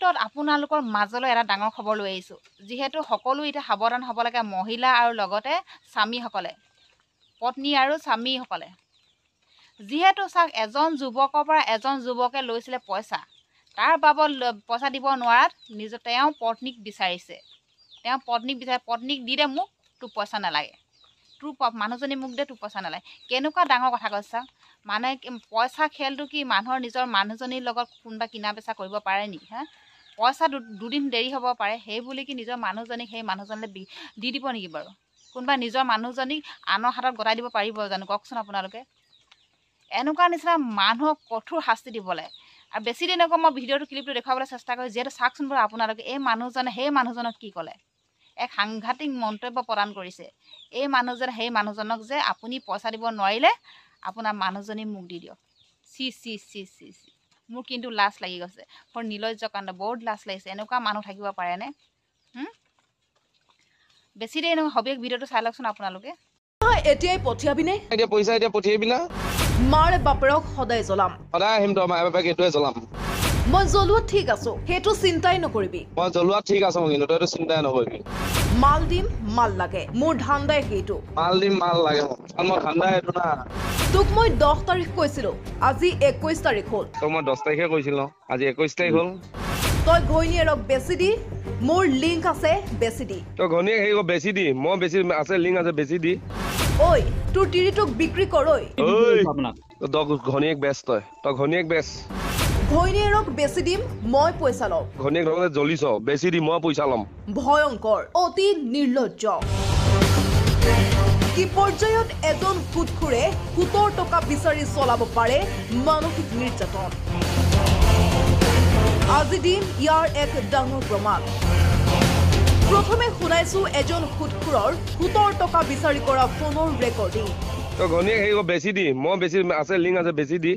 ক্ষেত্ৰত আপোনালোকৰ মাজলৈ এটা ডাঙৰ খবৰ লৈ আহিছোঁ যিহেতু সকলো এতিয়া সাৱধান হ'ব লাগে মহিলা আৰু লগতে স্বামীসকলে পত্নী আৰু স্বামীসকলে যিহেতু চাওক এজন যুৱকৰ পৰা এজন যুৱকে লৈছিলে পইচা তাৰ বাবদ পইচা দিব নোৱাৰাত তেওঁ পত্নীক বিচাৰিছে পত্নীক দি দে মোক তোৰ পইচা নালাগে তোৰ মানুহজনী মোক দে তোৰ পইচা নালাগে কেনেকুৱা ডাঙৰ কথা কৈছা মানে পইচা খেলটো কি মানুহৰ নিজৰ মানুহজনীৰ লগত কোনোবা কিনা বেচা কৰিব পাৰে নি হা পইচা দুদিন দেৰি হ'ব পাৰে সেই বুলি কি নিজৰ মানুহজনীক সেই মানুহজনলৈ দি দিব নেকি বাৰু কোনোবা নিজৰ মানুহজনীক আনৰ হাতত গতাই দিব পাৰিব জানো কওকচোন আপোনালোকে এনেকুৱা নিচিনা মানুহক কঠোৰ শাস্তি দিব লাগে আৰু বেছি দিন আকৌ মই ভিডিঅ'টো ক্লিপটো দেখুৱাবলৈ চেষ্টা কৰি যিহেতু চাওকচোন বাৰু আপোনালোকে এই মানুহজনে সেই মানুহজনক কি ক'লে এক সাংঘাতিক মন্তব্য প্ৰদান কৰিছে এই মানুহজনে সেই মানুহজনক যে আপুনি পইচা দিব নোৱাৰিলে আপোনাৰ মানুহজনী মোক দি দিয়ক C C C C C মোৰ কিন্তু লাজ লাগি গৈছে মোৰ নিৰ্লজ্জ কাণ্ড বহুত লাজ লাগিছে এনেকুৱা মানুহ থাকিব পাৰেনে বেছি দেৰি নহয় হবিক ভিডিঅ'টো চাই লওকচোন আপোনালোকে এতিয়াই পঠিয়াবিনে এতিয়া পইচা এতিয়া পঠিয়াবি না মাৰে বাপেৰক সদায় জ্বলাম সদায় আহিম তই মায়ে বাপেক এইটোৱে জ্বলাম মই জ্বলোৱা ঠিক আছো সেইটো চিন্তাই নকৰিবি মই জ্বলোৱা ঠিক আছে কিন্তু তইতো চিন্তাই নকৰিবি মাল দিম মাল লাগে মোৰ ধান্দাই সেইটো মাল দিম মাল লাগে কাৰণ মই ঠাণ্ডা এইটো না তোক মই 10 তাৰিখ কৈছিলো আজি 21 তাৰিখ হ'ল তোক মই 10 তাৰিখে কৈছিলো আজি 21 তাৰিখ হ'ল তই ঘৈণীয়েৰক বেছি দি মোৰ লিংক আছে বেছি দি তই ঘৈণীয়েক হেৰি বেছি দি মই বেছি আছে লিংক আছে বেছি দি ঐ তোৰ তিৰিটোক বিক্ৰী কৰ ঐ তই ঘৈণীয়েক বেচ তই ঘৈণীয়েক বেচ ঘৈণীয়েৰক বেছি দিম মই পইচা লম ঘৈণীয়েক লগতে জ্বলিছ বেছি দি মই পইচা ল'ম ভয়ংকৰ অতি নিৰ্লজ্জ কি পৰ্যায়ত এজন সুদখোৰে 70 টকা বিচাৰি চলাব পাৰে মানসিক নিৰ্যাতন আজি দিম ইয়াৰ এক ডাঙৰ প্ৰমাণ প্ৰথমে শুনাইছো এজন সুদখোৰৰ 70 টকা বিচাৰি কৰা ফোনৰ ৰেকৰ্ডিং তই ঘৈণীয়েক হেৰি বেছি দি মই বেছি আছে লিংক আছে বেছি দি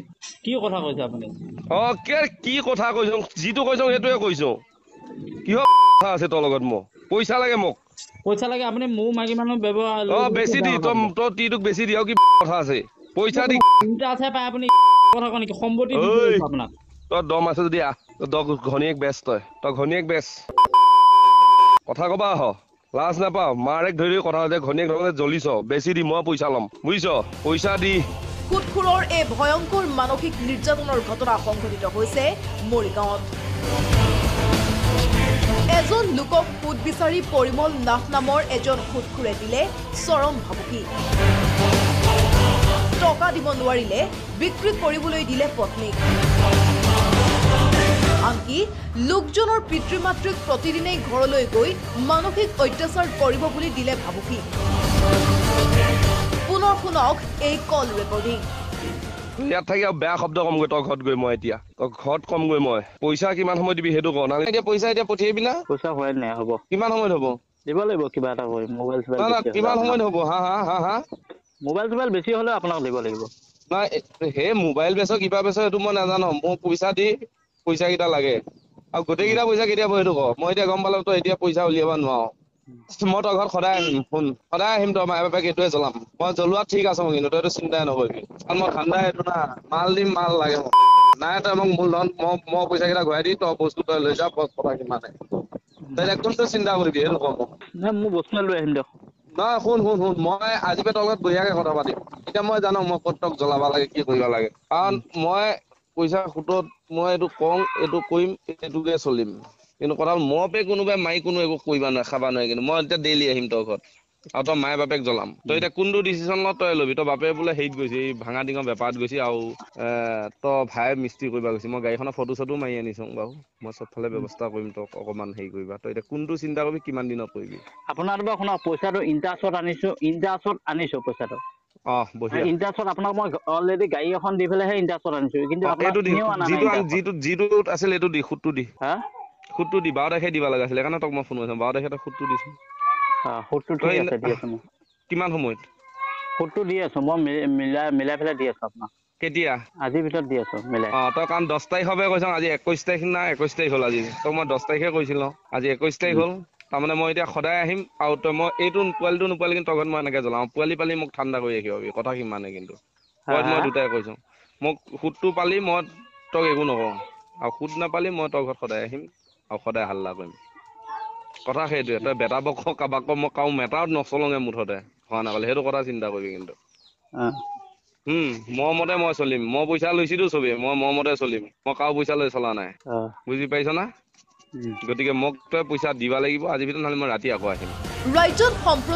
কি কথা কৈছে আপুনি কি কথা কৈছো যিটো কৈছো সেইটোৱে কৈছো কিহৰ কথা আছে তোৰ লগত মোক পইচা লাগে মোক পইচা লাগে আপুনি মোৰ মাইকী মানুহ ব্যৱহাৰ বেছি দি তই তিটোক বেছি দি আৰু কি কথা আছে পইচা দি চিন্তা আছে পাই আপুনি কথা কয় নেকি সম্পত্তি আপোনাক তই দম আছে যদি আহ তই ঘৈণীয়েক বেচ তই ঘৈণীয়েক বেচ কথা কবা আহ লাজ নাপাও মাৰেক ধৰি কথা যে ঘৈণীয়েক লগতে জ্বলিছ বেছি দি মই পইচা ল'ম বুজিছ পইচা দি সুদখোৰৰ এই ভয়ংকৰ মানসিক নিৰ্যাতনৰ ঘটনা সংঘটিত হৈছে মৰিগাঁৱত এজন লোকক সুদ বিচাৰি পৰিমল নাথ নামৰ এজন সুদখোৰে দিলে চৰম ভাবুকি টকা দিব নোৱাৰিলে বিক্ৰী কৰিবলৈ দিলে পত্নীক আনকি লোকজনৰ পিতৃ মাতৃক প্ৰতিদিনেই ঘৰলৈ গৈ মানসিক অত্যাচাৰ কৰিব বুলি দিলে ভাবুকি পুনৰ শুনক এই কল ৰেকৰ্ডিং ইয়াত থাকি আৰু বেয়া শব্দ কমগৈ তই ঘৰত গৈ মই এতিয়া তই ঘৰত কমগৈ মই পইচা কিমান সময় দিবি সেইটো কওঁ নালাগে এতিয়া পইচা এতিয়া পঠিয়াবি না পইচা হোৱাই নাই হ'ব কিমান সময়ত হ'ব দিব লাগিব কিবা এটা কৰি মোবাইল কিমান সময়ত হ'ব হা মোবাইল বেছি হ'লে আপোনাক দিব লাগিব নাই সেই মোবাইল বেচৰ কিবা বেচৰ সেইটো মই নাজানো মোক পইচা দি পইচা কেইটা লাগে আৰু গোটেইকেইটা পইচা কেতিয়া সেইটো ক মই এতিয়া গম পালো তই এতিয়া পইচা উলিয়াব নোৱাৰো মই তই ঘৰত সদায় আহিম শুন সদায় আহিম তই মায়ে বাপেক এইটোৱে জ্বলাম মই জ্বলোৱা ঠিক আছে কিন্তু তইতো চিন্তাই নকৰিবি কাৰণ মই ঠাণ্ডা এইটো না মাল দিম মাল লাগে মোক নাই তই মোক মূলধন মই পইচা কেইটা ঘূৰাই দি তই বস্তু তই লৈ যা কথা কিমানে তই একদম তই চিন্তা কৰিবি সেইটো কম নাই মোৰ বস্তু লৈ আহিম দিয়ক নহয় শুন মই আজি পৰা তোৰ লগত বঢ়িয়াকে কথা পাতিম এতিয়া মই জানো মই ক'ত তোক জ্বলাব লাগে কি কৰিব লাগে কাৰণ মই পইচা সুতত মই এইটো কওঁ এইটো কৰিম এইটোকে চলিম কিন্তু কথা মই কোনোবাই মাৰি কোনো একো কৰিবা নোৱাৰে খাবা নোৱাৰে কিন্তু মই এতিয়া ডেইলি আহিম তোৰ ঘৰত আৰু তই মায়ে বাপেক জ্বলাম তই এতিয়া কোনটো ডিচিশ্যন ল তই ল'বি তই বাপে বোলে হেৰিত গৈছে এই ভাঙা ডিঙৰ বেপাৰত গৈছে আৰু তই ভাই মিস্ত্ৰী কৰিব গৈছে মই গাড়ীখনৰ ফটো চটো মাৰি আনিছো বাৰু মই চবফালে ব্যৱস্থা কৰিম তই অকণমান হেৰি কৰিবা তই এতিয়া কোনটো চিন্তা কৰিবি কিমান দিনত কৰিবি আপোনাৰ পৰা শুনক পইচাটো ইণ্টাৰেষ্টত আনিছো পইচাটো বঢ়িয়া ইণ্টাৰেষ্টত আপোনাক মই অলৰেডি গাড়ী এখন দি পেলাইহে ইণ্টাৰেষ্টত আনিছো কিন্তু যিটো আছিল এইটো দি সুতটো দি সুতটো দি 12 তাৰিখে দিব লগা আছিলে সেইকাৰণে তোক মই ফোন কৰিছো 12 তাৰিখে সুতটো দিছো কিমান সময়ত সুতটো দি আছো মই মিলাই পেলাই দি আছো আপোনাক কেতিয়া আজিৰ ভিতৰত দি আছো মিলাই তই কাৰণ 10 তাৰিখৰ কৈছ আজি 21 তাৰিখ না 21 তাৰিখ হ'ল আজি তই মই 10 তাৰিখে কৈছিলো আজি 21 তাৰিখ হ'ল তাৰমানে মই এতিয়া সদায় আহিম আৰু তই মই এইটো পোৱালিটো নোপোৱালি কিন্তু তই মই এনেকে জ্বলাওঁ পোৱালি পালি মোক ঠাণ্ডা কৰি ৰাখিবি কথা সিমানে কিন্তু মই দুটাই কৈছো মোক সুতটো পালি মই তক একো নকওঁ আৰু সুত নাপালি মই তোৰ ঘৰত সদায় আহিম আৰু সদায় হাল্লা কৰিম কথা সেইটোৱে তই বেটা বক কাবাক মই কাৰো মেটাৰত নচলোঙে মুঠতে হোৱা নাপালে সেইটো কথা চিন্তা কৰিবি কিন্তু মতে মই চলিম মই পইচা লৈছিলো চবেই মই মতে চলিম মই কাৰো পইচা লৈ চলা নাই বুজি পাইছ না গতিকে মোক তই পইচা দিবা লাগিব আজিৰ ভিতৰত নহ'লে মই ৰাতি আকৌ আহিম ৰাজ্যত সম্প্ৰতি